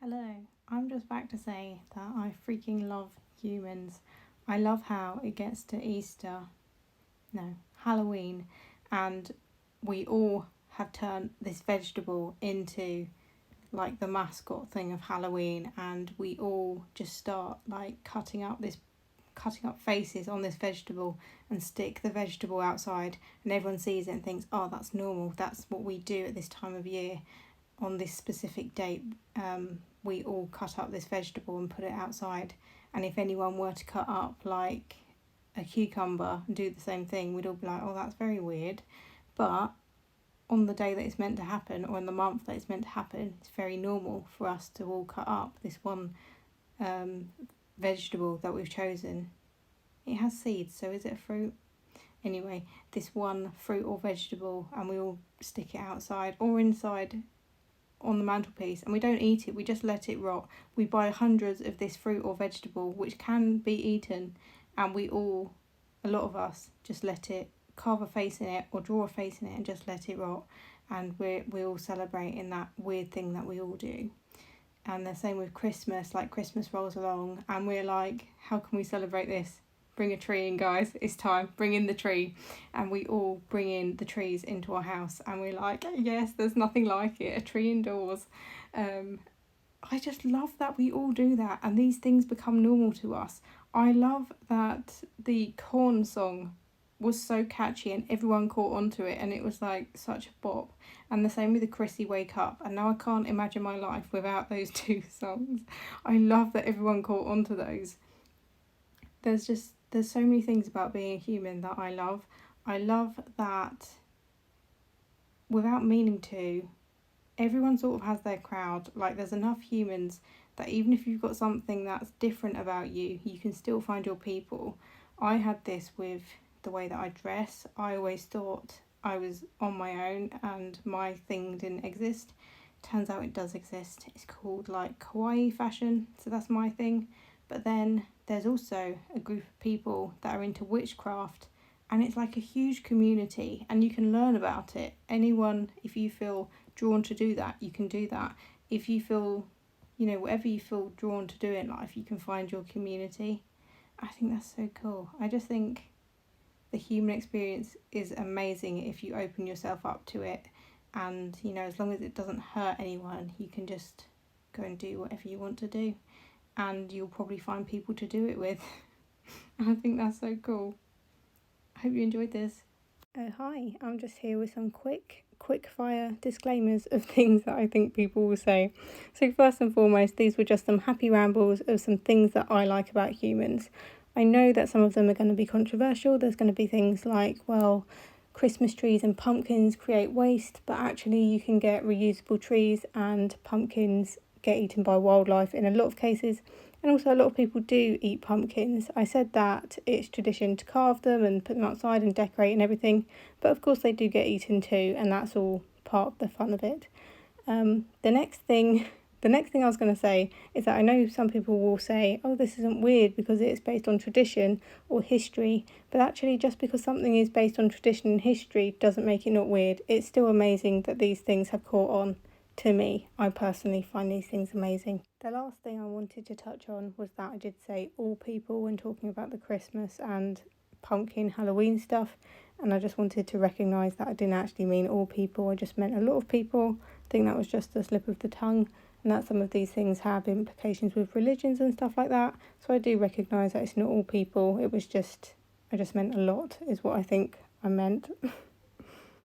Hello, I'm just back to say that I freaking love humans. I love how it gets to Halloween, and we all have turned this vegetable into like the mascot thing of Halloween, and we all just start like cutting up faces on this vegetable and stick the vegetable outside, and everyone sees it and thinks, oh, that's normal, that's what we do at this time of year. On this specific date, we all cut up this vegetable and put it outside. And if anyone were to cut up like a cucumber and do the same thing, we'd all be like, oh, that's very weird. But on the day that it's meant to happen, or in the month that it's meant to happen, it's very normal for us to all cut up this one vegetable that we've chosen. It has seeds, so is it a fruit? Anyway, this one fruit or vegetable, and we all stick it outside or inside on the mantelpiece, and we don't eat it, we just let it rot. We buy hundreds of this fruit or vegetable which can be eaten, and a lot of us just let it, carve a face in it or draw a face in it and just let it rot. And we all celebrate in that weird thing that we all do. And the same with Christmas, like Christmas rolls along and we're like, how can we celebrate this? Bring a tree in, guys, it's time, bring in the tree. And we all bring in the trees into our house, and we're like, yes, there's nothing like it, a tree indoors. I just love that we all do that, and these things become normal to us. I love that the corn song was so catchy and everyone caught onto it, and it was like such a bop. And the same with the Chrissy Wake Up, and now I can't imagine my life without those two songs. I love that everyone caught onto those. There's so many things about being a human that I love. I love that without meaning to, everyone sort of has their crowd. Like, there's enough humans that even if you've got something that's different about you, you can still find your people. I had this with the way that I dress. I always thought I was on my own and my thing didn't exist. Turns out it does exist. It's called like kawaii fashion, so that's my thing. But then there's also a group of people that are into witchcraft, and it's like a huge community, and you can learn about it. Anyone, if you feel drawn to do that, you can do that. If you feel, whatever you feel drawn to do in life, you can find your community. I think that's so cool. I just think the human experience is amazing if you open yourself up to it, and as long as it doesn't hurt anyone, you can just go and do whatever you want to do, and you'll probably find people to do it with. I think that's so cool. I hope you enjoyed this. Hi, I'm just here with some quick fire disclaimers of things that I think people will say. So first and foremost, these were just some happy rambles of some things that I like about humans. I know that some of them are going to be controversial. There's going to be things like, well, Christmas trees and pumpkins create waste, but actually you can get reusable trees and pumpkins get eaten by wildlife in a lot of cases. And also a lot of people do eat pumpkins. I said that it's tradition to carve them and put them outside and decorate and everything, but of course they do get eaten too, and that's all part of the fun of it. The next thing I was going to say is that I know some people will say, oh, this isn't weird because it's based on tradition or history, but actually just because something is based on tradition and history doesn't make it not weird. It's still amazing that these things have caught on. To me, I personally find these things amazing. The last thing I wanted to touch on was that I did say all people when talking about the Christmas and pumpkin Halloween stuff, and I just wanted to recognise that I didn't actually mean all people, I just meant a lot of people. I think that was just a slip of the tongue, and that some of these things have implications with religions and stuff like that, so I do recognise that it's not all people. I just meant a lot is what I think I meant.